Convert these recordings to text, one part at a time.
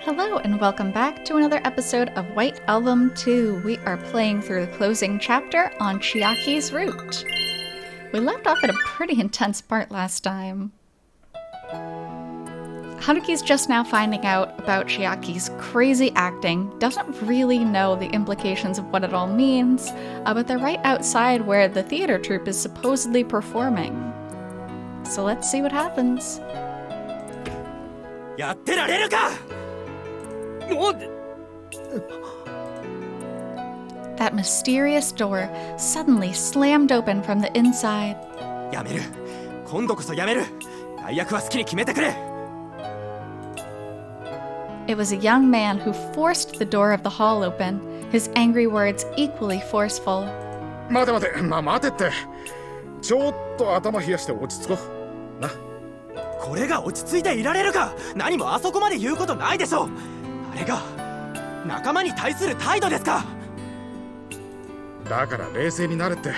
Hello and welcome back to another episode of White Album 2. We are playing through the closing chapter on Chiaki's route. We left off at a pretty intense part last time. Haruki's just now finding out about Chiaki's crazy acting, doesn't really know the implications of what it all means, but they're right outside where the theater troupe is supposedly performing. So let's see what happens. That mysterious door suddenly slammed open from the inside. It was a young man who forced the door of the hall open, his angry words equally forceful. 待てって。ちょっと頭冷やして落ち着こう。な。これが落ち着いていられるか。何もあそこまで言うことないでしょ。あれが仲間に対する態度ですか。だから冷静になれって。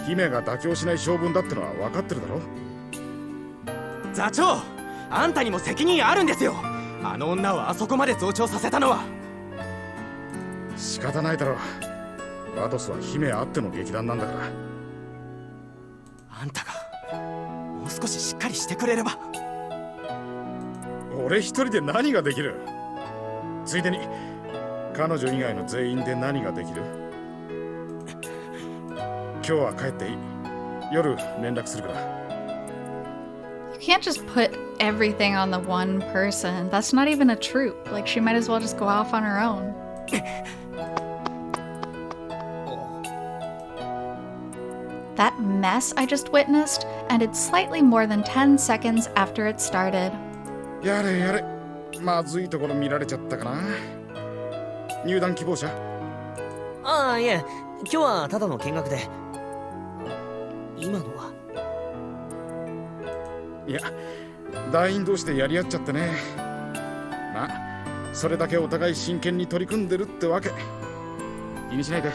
姫が妥協しない性分だってのは分かってるだろ。座長、あんたにも責任あるんですよ。あの女をあそこまで増長させたのは。仕方ないだろ。ワトスは姫あっての劇団なんだから。あんたがもう少ししっかりしてくれれば。俺一人で何ができる？ついでに彼女以外の全員で何ができる？今日は帰っていい。夜連絡するから。You can't just put everything on the one person. That's not even a troupe. Like, she might as well just go off on her own. That mess I just witnessed ended slightly more than 10 seconds after it started. やれやれ。まずいところ見られちゃったかな。入団希望者？ああ、いえ、今日はただの見学で。今のは？いや、団員同士でやり合っちゃってね。まあ、それだけお互い真剣に取り組んでるってわけ。気にしないで。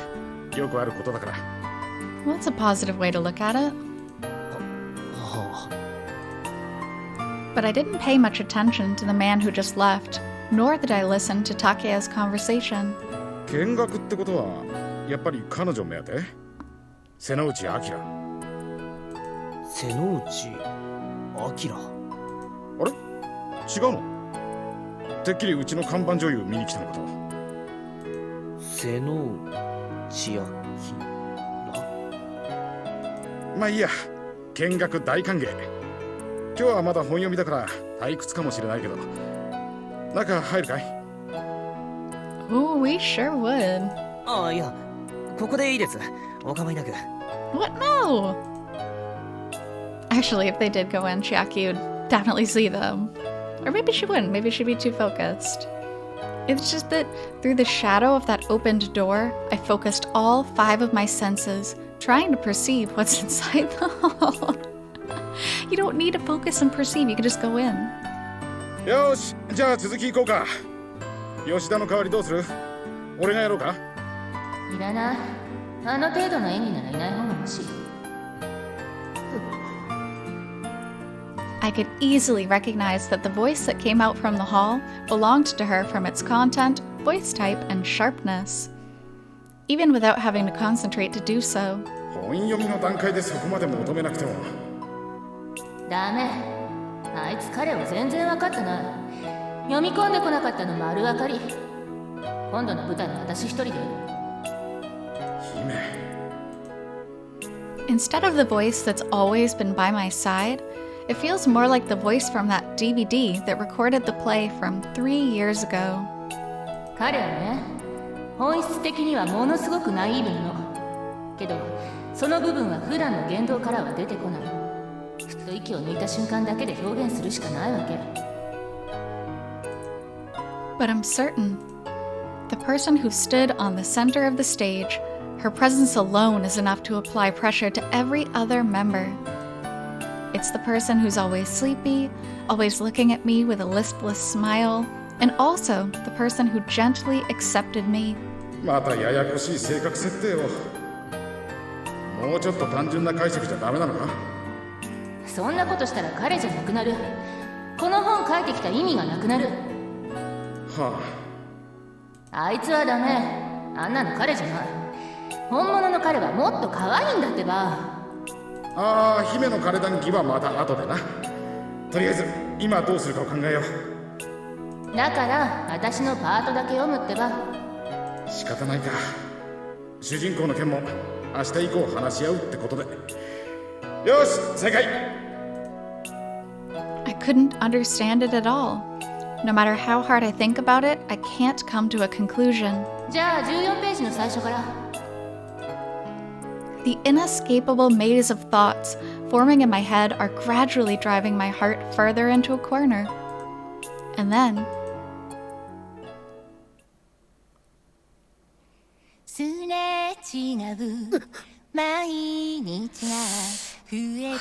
よくあることだから。Well, that's a positive way to look at it. But I didn't pay much attention to the man who just left, nor did I listen to Takeya's conversation. 見学ってことは、やっぱり彼女目当て？瀬之内明。瀬之内明？あれ？違うの？てっきりうちの看板女優見に来たのかと。瀬之内明。まあいいや、見学大歓迎。今日はまだ本読みだから退屈かもしれないけど、中入るかい？ Ooh, we sure would. ああ、いや、ここでいいです。お構いなく。What? No! Actually, if they did go in, Chiaki would definitely see them. Or maybe she wouldn't. Maybe she'd be too focused. It's just that through the shadow of that opened door, I focused all 5 of my senses, trying to perceive what's inside the hall. You don't need to focus and perceive, you can just go in. よし、じゃあ続き行こうか。吉田の代わりどうする？俺がやろうか？いらない。あの程度の演技ならいない方がマシ。I could easily recognize that the voice that came out from the hall belonged to her from its content, voice type, and sharpness. Even without having to concentrate to do so. 本読みの段階でそこまで求めなくても。ダメ。あいつ彼を全然分かってない。読み込んでこなかったの丸分かり。今度の舞台は私一人でいる。姫。Instead of the voice that's always been by my side, it feels more like the voice from that DVD that recorded the play from 3 years ago. 彼はね、本質的にはものすごくナイーブなの。けど、その部分は普段の言動からは出てこない。ふっと息を抜いた瞬間だけで表現するしかないわけ。But I'm certain, the person who stood on the center of the stage, her presence alone is enough to apply pressure to every other member. It's the person who's always sleepy, always looking at me with a listless smile, and also the person who gently accepted me. またややこしい性格設定を。もうちょっと単純な解釈じゃダメなのか？そんなことしたら彼じゃなくなる。この本書いてきた意味がなくなる。はあいつはダメ。あんなの彼じゃない。本物の彼はもっと可愛いんだってば。あ、姫の彼談義はまた後でな。とりあえず今どうするかを考えよう。だから私のパートだけ読むってば。仕方ないか。主人公の件も明日以降話し合うってことで。よし、正解。 I couldn't understand it at all. No matter how hard I think about it, I can't come to a conclusion. じゃあ14ページの最初から。The inescapable maze of thoughts forming in my head are gradually driving my heart further into a corner. And then, すれ違う毎日が増え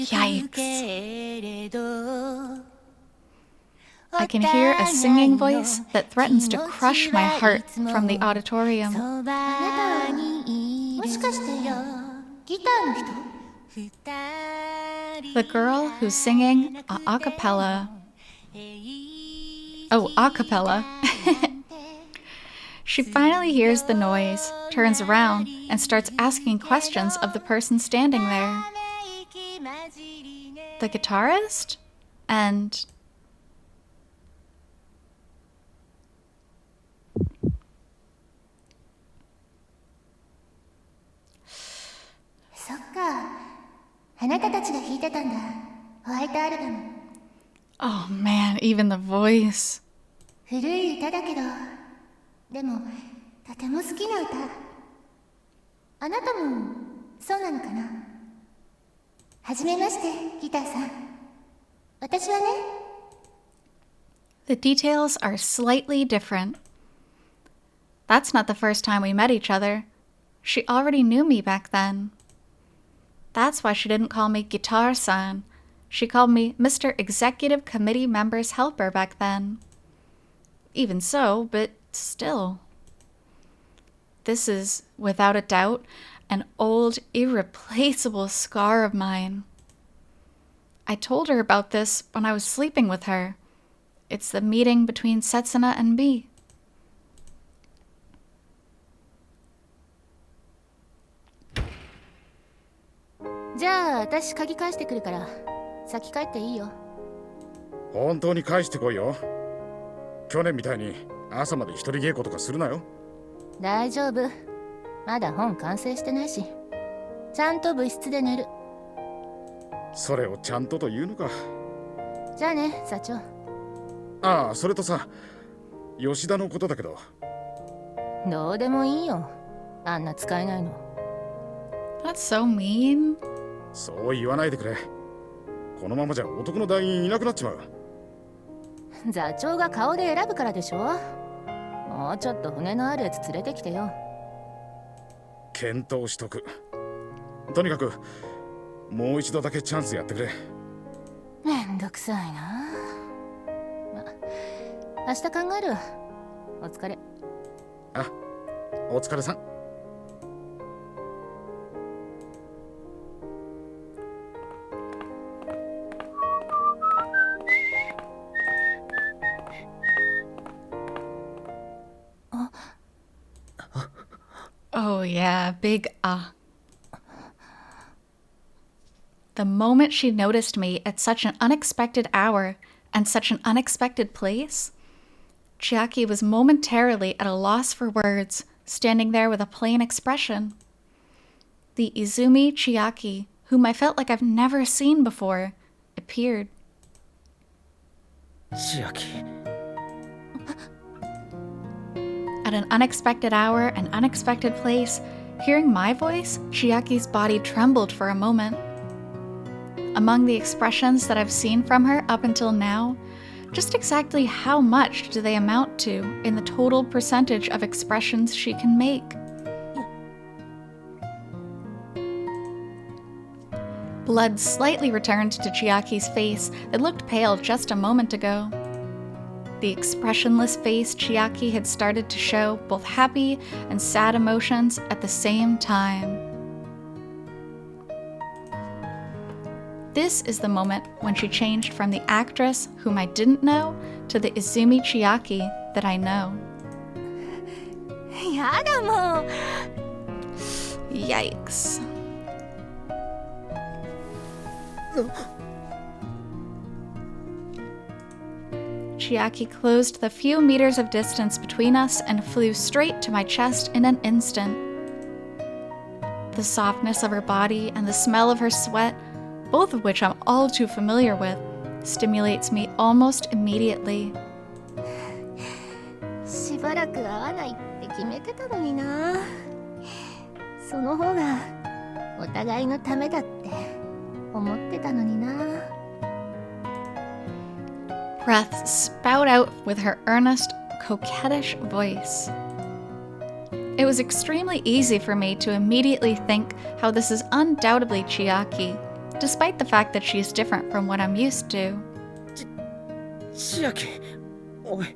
てゆくけれど I can hear a singing voice that threatens to crush my heart from the auditorium. あなたもしかしてギターの人 The girl who's singing a cappella. Oh, a cappella. She finally hears the noise, turns around, and starts asking questions of the person standing there. The guitarist? And...そっか、あなたたちが弾いてたんだ、ホワイトアルバム。 Oh man, even the voice. 古い歌だけど、でもとても好きな歌。あなたもそうなのかな。はじめまして、ギターさん。私はね。 The details are slightly different. That's not the first time we met each other. She already knew me back then. That's why she didn't call me Guitar-san. She called me Mr. Executive Committee Member's Helper back then. Even so, but still. This is, without a doubt, an old, irreplaceable scar of mine. I told her about this when I was sleeping with her. It's the meeting between Setsuna and me.じゃあ私鍵返してくるから先帰っていいよ。本当に返してこいよ。去年みたいに朝まで一人稽古とかするなよ。大丈夫。まだ本完成してないし。ちゃんと部室で寝る。それをちゃんとというのか。じゃあね、社長。ああ、それとさ、吉田のことだけど。どうでもいいよ。あんな使えないの。That's so mean. そう言わないでくれ。このままじゃ男の団員いなくなっちまう。座長が顔で選ぶからでしょ。もうちょっと骨のあるやつ連れてきてよ。検討しとく。とにかくもう一度だけチャンスやってくれ。めんどくさいな。ま、明日考えるわ。お疲れ。あ、お疲れさん。Oh yeah, big The moment she noticed me at such an unexpected hour and such an unexpected place, Chiaki was momentarily at a loss for words, standing there with a plain expression. The Izumi Chiaki, whom I felt like I've never seen before, appeared. Chiaki. At an unexpected hour and unexpected place, hearing my voice, Chiaki's body trembled for a moment. Among the expressions that I've seen from her up until now, just exactly how much do they amount to in the total percentage of expressions she can make? Blood slightly returned to Chiaki's face that looked pale just a moment ago. The expressionless face Chiaki had started to show both happy and sad emotions at the same time. This is the moment when she changed from the actress whom I didn't know to the Izumi Chiaki that I know. やだもう。 Yikes. Chiaki closed the few meters of distance between us and flew straight to my chest in an instant. The softness of her body and the smell of her sweat, both of which I'm all too familiar with, stimulates me almost immediately. しばらく会わないって決めてたのにな。その方がお互いのためだって思ってたのにな。 Breaths spout out with her earnest, coquettish voice. It was extremely easy for me to immediately think how this is undoubtedly Chiaki, despite the fact that she is different from what I'm used to. Chiaki, oi.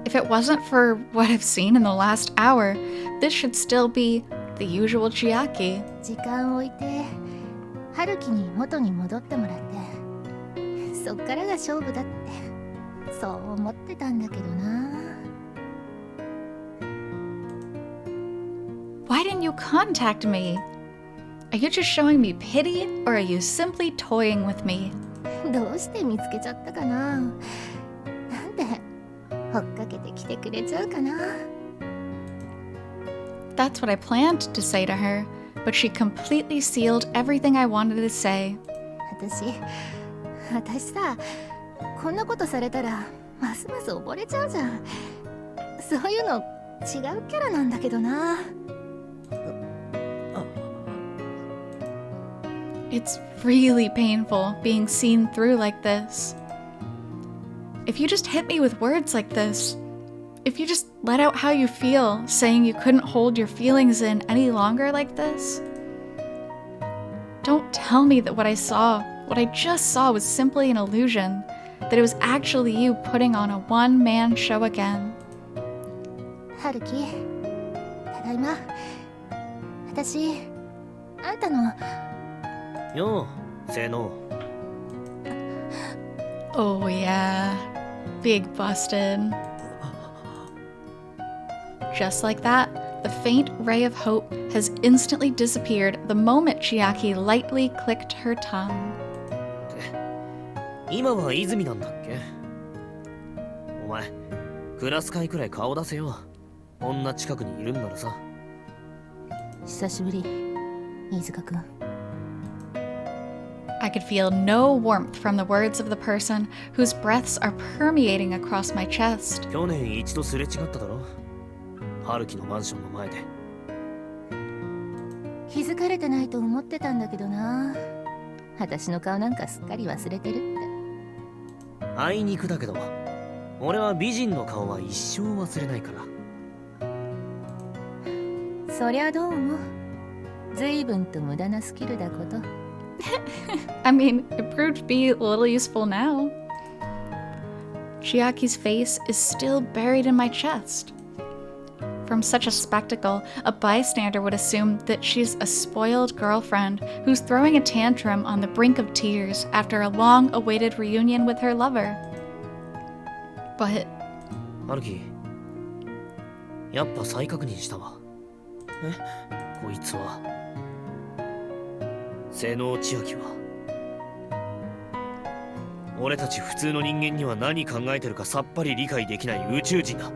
If it wasn't for what I've seen in the last hour, this should still be the usual Chiaki. 時間を置いて春樹に元に戻ってもらって、そっからが勝負だってそう思ってたんだけどな。 Why didn't you contact me? Are you just showing me pity, or are you simply toying with me? どうして見つけちゃったかな。なんで追っかけてきてくれちゃうかな。 That's what I planned to say to her, but she completely sealed everything I wanted to say. 私さ、こんなことされたらますます溺れちゃうじゃん。そういうの違うキャラなんだけどな。 It's really painful being seen through like this. If you just hit me with words like this, if you just let out how you feel, saying you couldn't hold your feelings in any longer like this, don't tell me that what I just saw was simply an illusion, that it was actually you putting on a one-man show again. 春樹、ただいま。私、あんたの。よう、性能。Oh yeah, big busted. Just like that, the faint ray of hope has instantly disappeared the moment Chiaki lightly clicked her tongue. 今は泉なんだっけ？お前、クラス会くらい顔出せよ。こんな近くにいるんならさ。久しぶり、飯塚くん。 I could feel no warmth from the words of the person whose breaths are permeating across my chest. 去年一度すれ違っただろ？春樹のマンションの前で。気づかれてないと思ってたんだけどな。私の顔なんかすっかり忘れてるって。あいにくだけど、俺は美人の顔は一生忘れないから。そりゃどうも。随分と無駄なスキルだこと。I mean, it proved to be a little useful now. Chiaki's face is still buried in my chest. From such a spectacle, a bystander would assume that she's a spoiled girlfriend who's throwing a tantrum on the brink of tears after a long-awaited reunion with her lover. But... 春樹、やっぱ再確認したわ。こいつは性能千秋は俺たち普通の人間には何考えてるかさっぱり理解できない宇宙人だ。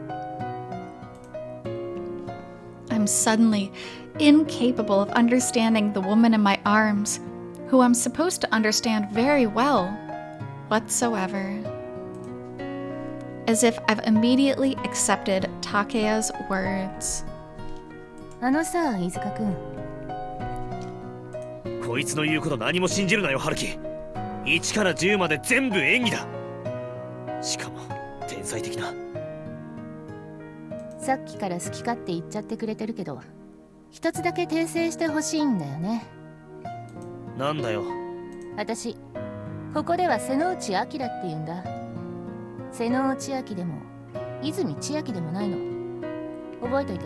I'm suddenly incapable of understanding the woman in my arms, who I'm supposed to understand very well, whatsoever. As if I've immediately accepted Takeya's words. あのさ、飯塚くん。こいつの言うこと何も信じるなよ、春樹。1から10まで全部演技だ。しかも天才的な。さっきから好き勝手言っちゃってくれてるけど、一つだけ訂正してほしいんだよね。なんだよ。私、ここでは瀬能内明って言うんだ。瀬能内明でも泉千秋でもないの。覚えといて。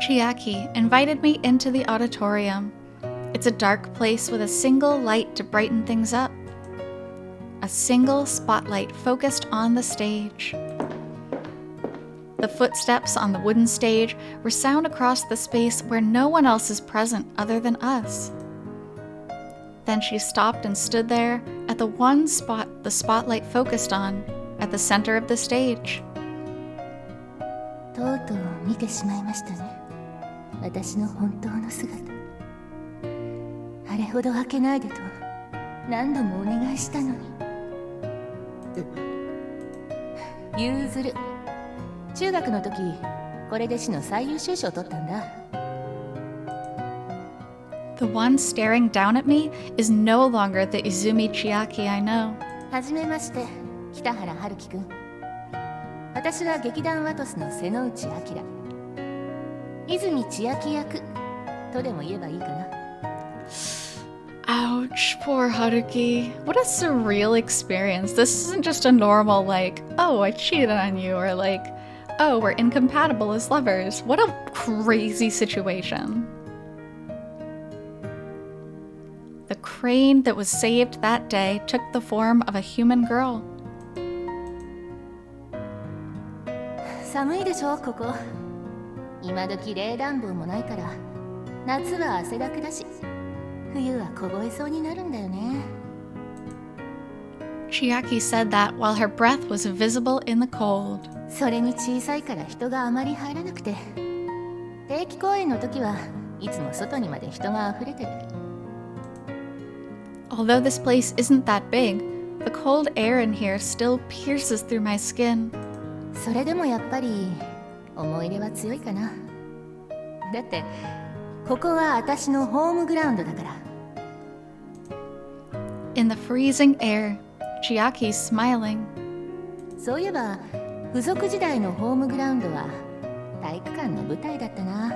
Chiaki invited me into the auditorium. It's a dark place with a single light to brighten things up. A single spotlight focused on the stage. The footsteps on the wooden stage resound across the space where no one else is present other than us. Then she stopped and stood there at the one spot the spotlight focused on, at the center of the stage. とうとう見てしまいましたね。私の本当の姿。あれほど開けないでと何度もお願いしたのに。ゆうずる。中学の時、これで市の最優秀賞を取ったんだ。The one staring down at me is no longer the Izumi Chiaki I know. はじめまして、北原春樹くん。私は劇団ワトスの瀬野内明。泉千秋役とでも言えばいいかな。Ouch, poor Haruki. What a surreal experience. This isn't just a normal, like, oh, I cheated on you, or like, oh, we're incompatible as lovers. What a crazy situation. The crane that was saved that day took the form of a human girl. 寒いでしょ、ここ。今時冷暖房もないから、夏は汗だくだし、冬は凍えそうになるんだよね。Chiaki said that while her breath was visible in the cold. それに小さいから人があまり入らなくて、定期公演の時はいつも外にまで人が溢れてる。Although this place isn't that big, the cold air in here still pierces through my skin. それでもやっぱり思い入れは強いかな。だってここは私のホームグラウンドだから。In the freezing air, Chiaki's smiling. そういえば付属時代のホームグラウンドは体育館の舞台だったな。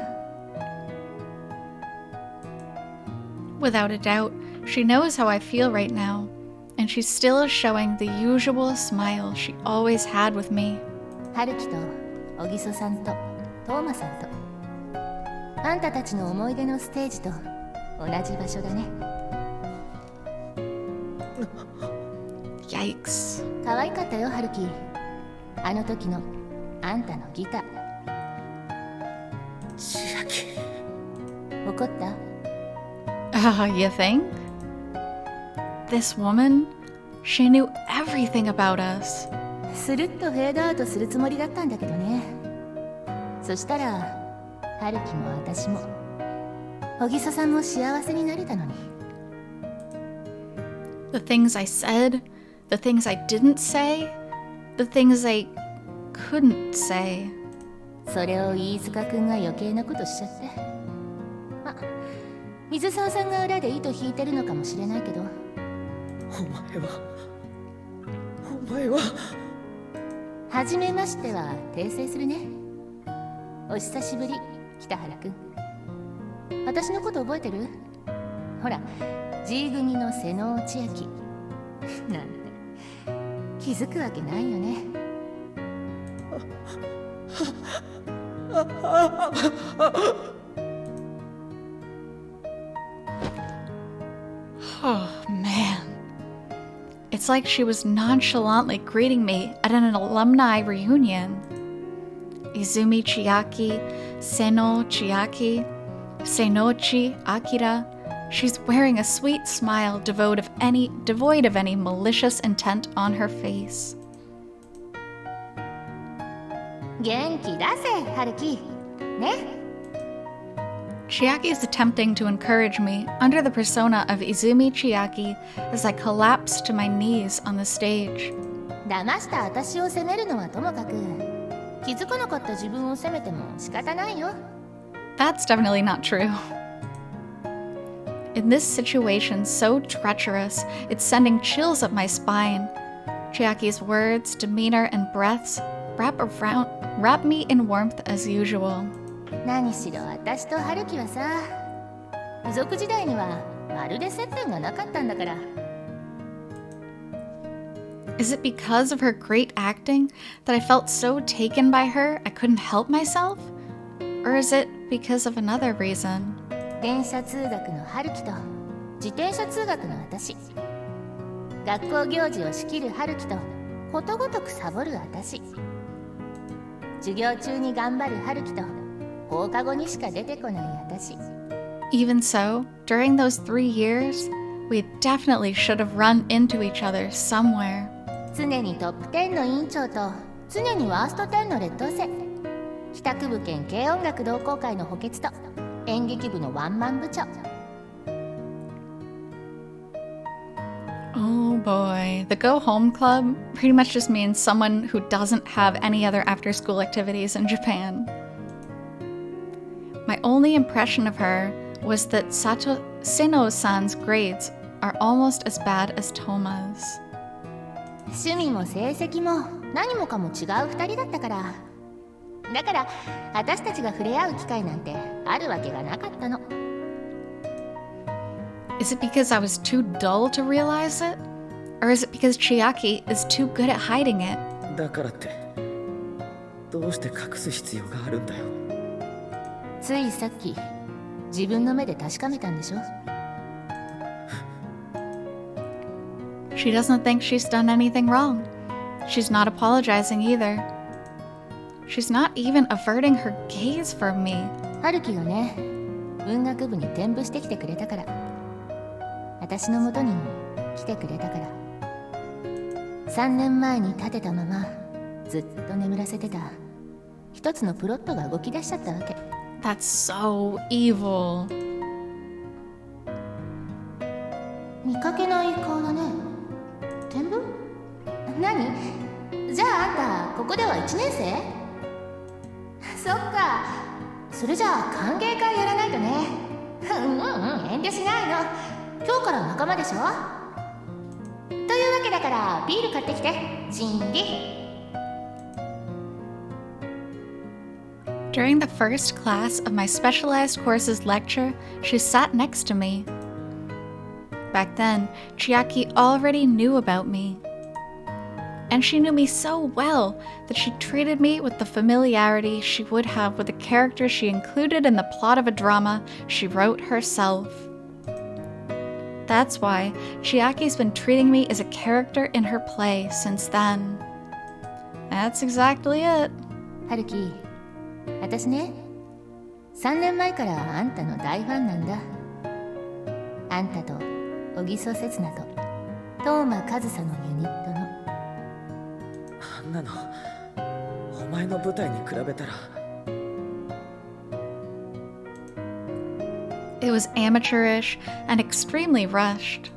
Without a doubt, she knows how I feel right now, and she's still showing the usual smile she always had with me. 春樹と小木曽さんとトーマさんと、あんたたちの思い出のステージと同じ場所だね。Yikes. 可愛かったよ、春樹。あの時のあんたのギター。千秋。怒った？ You think? This woman, she knew everything about us. スルッとフェードアウトするつもりだったんだけどね。そしたら春樹も私も小木曽さんも幸せになれたのに。 The things I said, the things I didn't say, the things I couldn't say. それを飯塚くんが余計なことしちゃって。ま、水沢さんが裏で糸引いてるのかもしれないけど。お前ははじめましては訂正するね。お久しぶり、北原くん。私のこと覚えてる？ほら、G 組の瀬能内明。なんて気づくわけないよね。Oh, man. It's like she was nonchalantly greeting me at an alumni reunion. Izumi Chiaki, Seno Chiaki, Senochi Akira. She's wearing a sweet smile devoid of any malicious intent on her face. 元気出せ、春樹。ね。Chiaki is attempting to encourage me under the persona of Izumi Chiaki as I collapse to my knees on the stage. 騙した私を責めるのはともかく、気づかなかった自分を責めても仕方ないよ。That's definitely not true. In this situation so treacherous, it's sending chills up my spine. Chiaki's words, demeanor, and breaths wrap me in warmth as usual. 何しろ私と春樹はさ、付属時代にはまるで接点がなかったんだから。Is it because of her great acting that I felt so taken by her I couldn't help myself? Or is it because of another reason? 電車通学の春樹と自転車通学の私、学校行事を仕切る春樹とことごとくサボる私、授業中に頑張る春樹と放課後にしか出てこない私。 Even so, during those 3 years, we definitely should have run into each other somewhere. 常にトップ10の委員長と常にワースト10の劣等生、帰宅部兼軽音楽同好会の補欠と演劇部のワンマン部長。 Oh boy, the Go Home Club pretty much just means someone who doesn't have any other after-school activities in Japan. My only impression of her was that Seno-san's grades are almost as bad as Toma's. 趣味も成績も何もかも違う2人だったから。だから私たちが触れ合う機会なんてあるわけがなかったの。 Is it because I was too dull to realize it? Or is it because Chiaki is too good at hiding it? だからってどうして隠す必要があるんだよ。ついさっき自分の目で確かめたんでしょ。 She doesn't think she's done anything wrong. She's not apologizing either. She's not even averting her gaze from me. 春樹がね、文学部に転部してきてくれたから、私の元に来てくれたから。3年前に立てたままずっと眠らせてた一つのプロットが動き出しちゃったわけ。 That's so evil. 見かけない顔だね。転部？何？じゃああんたここでは1年生？そっか。それじゃあ歓迎会やらないとね。遠慮しないの。今日から仲間でしょ。というわけだからビール買ってきて。心理。 During the first class of my specialized courses lecture, she sat next to me. Back then, Chiaki already knew about me. And she knew me so well that she treated me with the familiarity she would have with a character she included in the plot of a drama she wrote herself. That's why Chiaki's been treating me as a character in her play since then. That's exactly it. 春樹、私ね、3年前からあんたの大ファンなんだ。あんたと小木曽刹那と當間和沙のユニットの。あんなのお前の舞台に比べたら。 It was amateurish and extremely rushed.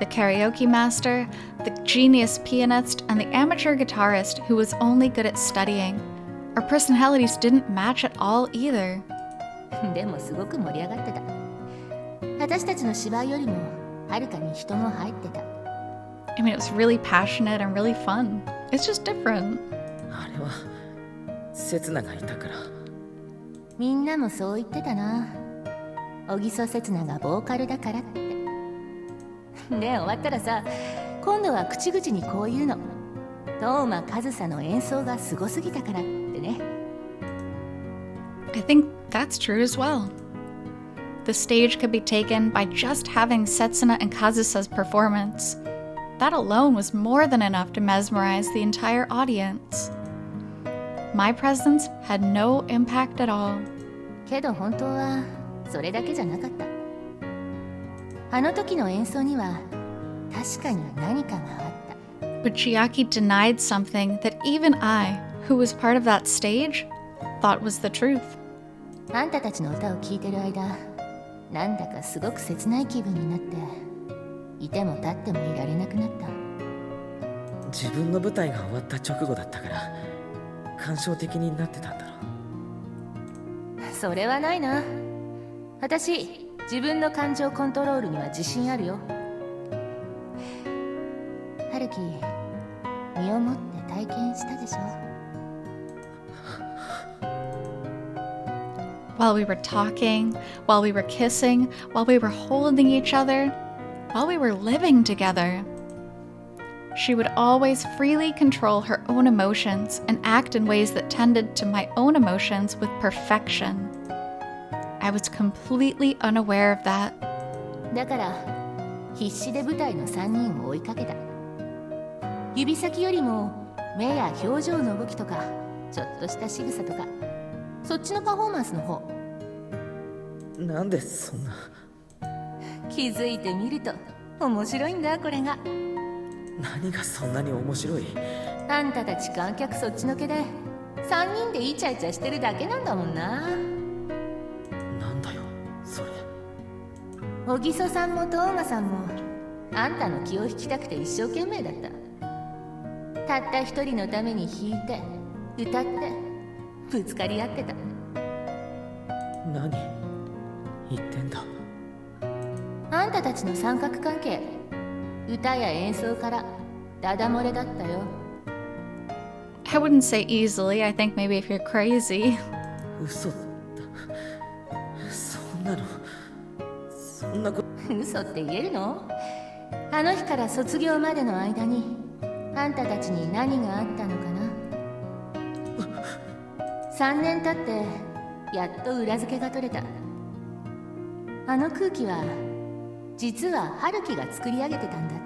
The karaoke master, the genius pianist, and the amateur guitarist who was only good at studying. Our personalities didn't match at all either. でもすごく盛り上がってた。私たちの芝居よりもはるかに人も入ってた。I mean, it was really passionate and really fun. It's just different. あれは刹那がいたから。みんなもそう言ってたな。小木曽刹那がボーカルだからって。で終わったらさ、今度は口々にこう言うの。當間和沙の演奏がすごすぎたからってね。I think that's true as well. The stage could be taken by just having Setsuna and Kazusa's performance. That alone was more than enough to mesmerize the entire audience. My presence had no impact at all. けど本当はそれだけじゃなかった。あの時の演奏には確かに何かがあった。But Chiaki denied something that even I, who was part of that stage, thought was the truth. あんたたちの歌を聴いてる間、なんだかすごく切ない気分になって、いても立ってもいられなくなった。自分の舞台が終わった直後だったから感傷的になってたんだろう。それはないな。私、自分の感情コントロールには自信あるよ。春樹、身をもって体験したでしょ。While we were talking, while we were kissing, while we were holding each other, while we were living together. She would always freely control her own emotions and act in ways that tended to my own emotions with perfection. I was completely unaware of that. だから必死で舞台の3人を追いかけた。指先よりも目や表情の動きとかちょっとした仕草とかそっちのパフォーマンスの方。なんでそんな。気づいてみると面白いんだこれが。何がそんなに面白い。あんたたち観客そっちのけで3人でイチャイチャしてるだけなんだもんな。なんだよそれ。小木曽さんもトーマさんもあんたの気を引きたくて一生懸命だった。たった一人のために弾いて歌ってぶつかり合ってた。何言ってんだ。あんたたちの三角関係、歌や演奏からダダ漏れだったよ。I wouldn't say easily. I think maybe if you're crazy. 嘘だ。そんなのそんなこと。嘘って言えるの？あの日から卒業までの間にあんたたちに何があったのかな。3年経ってやっと裏付けが取れた。あの空気は実は春樹が作り上げてたんだって。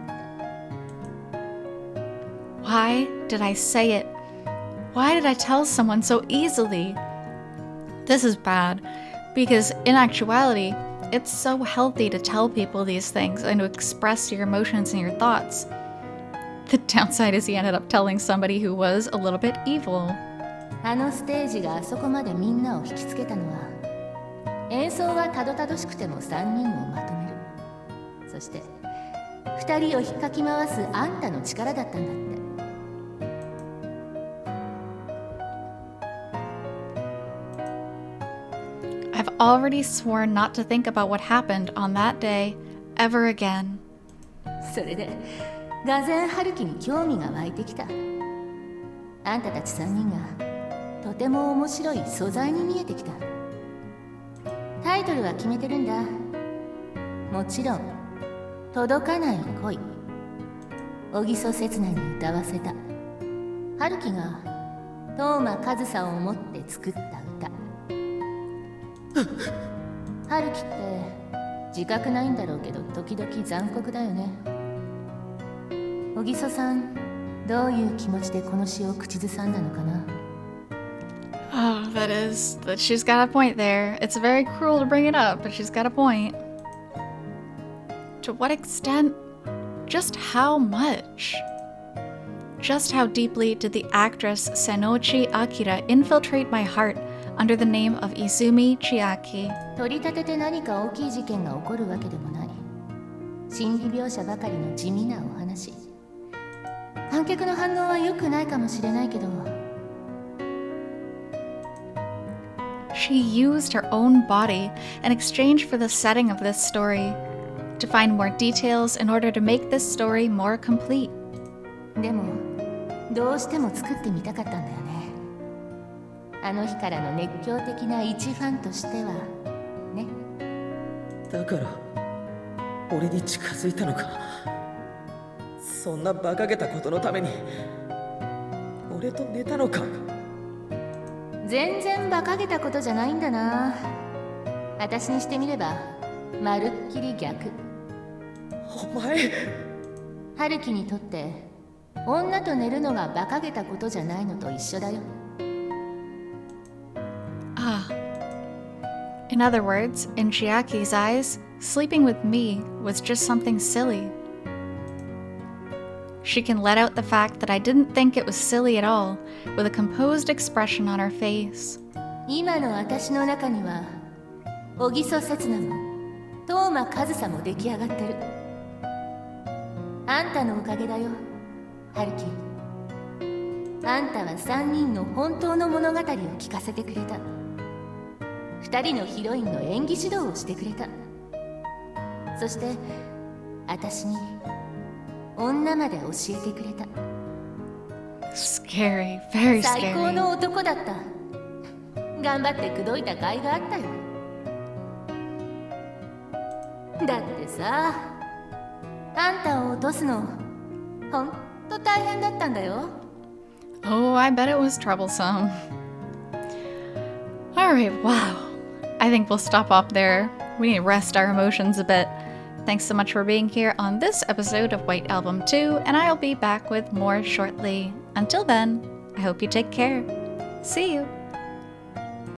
Why did I say it? Why did I tell someone so easily? This is bad, because in actuality, it's so healthy to tell people these things and to express your emotions and your thoughts. The downside is he ended up telling somebody who was a little bit evil. あのステージがあそこまでみんなを引きつけたのは、演奏はたどたどしくても3人をまとめる。そして2人を引っかき回すあんたの力だったんだって。I've already sworn not to think about what happened on that day ever again. それでがぜん春樹に興味が湧いてきた。あんたたち3人がとても面白い素材に見えてきた。タイトルは決めてるんだ。もちろん届かない恋。小木曽刹那に歌わせた。春樹が當間和沙を思って作った歌。春樹って自覚ないんだろうけど時々残酷だよね。小木曽さん、どういう気持ちでこの詩を口ずさんだのかな。Oh, she's got a point there. It's very cruel to bring it up, but she's got a point. To what extent? Just how much? Just how deeply did the actress Senochi Akira infiltrate my heart under the name of Izumi Chiaki? 取り立てて何か大きい事件が起こるわけでもない。心理描写ばかりの地味なお話。観客の反応は良くないかもしれないけど。She used her own body in exchange for the setting of this story, to find more details in order to make this story more complete. でも、どうしても作ってみたかったんだよね。あの日からの熱狂的な一ファンとしてはね。だから俺に近づいたのか。そんな馬鹿げたことのために俺と寝たのか。全然馬鹿げたことじゃないんだな。私にしてみればまるっきり逆。お前。春樹にとって女と寝るのが馬鹿げたことじゃないのと一緒だよ。Ah. In other words, in Chiaki's eyes, sleeping with me was just something silly. She can let out the fact that I didn't think it was silly at all, with a composed expression on her face. 今の私の中には小木曽刹那も當間和沙も出来上がってる。あんたのおかげだよ、春樹。あんたは3人の本当の物語を聞かせてくれた。2人のヒロインの演技指導をしてくれた。そして私に女まで教えてくれた。 Scary, very 最高 scary. の男だった。頑張って口説いた甲斐があったよ。だってさ、あんたを落とすの本と大変だったんだよ。 Oh, I bet it was troublesome. Alright, wow. I think we'll stop off there. We need to rest our emotions a bit. Thanks so much for being here on this episode of White Album 2, and I'll be back with more shortly. Until then, I hope you take care. See you!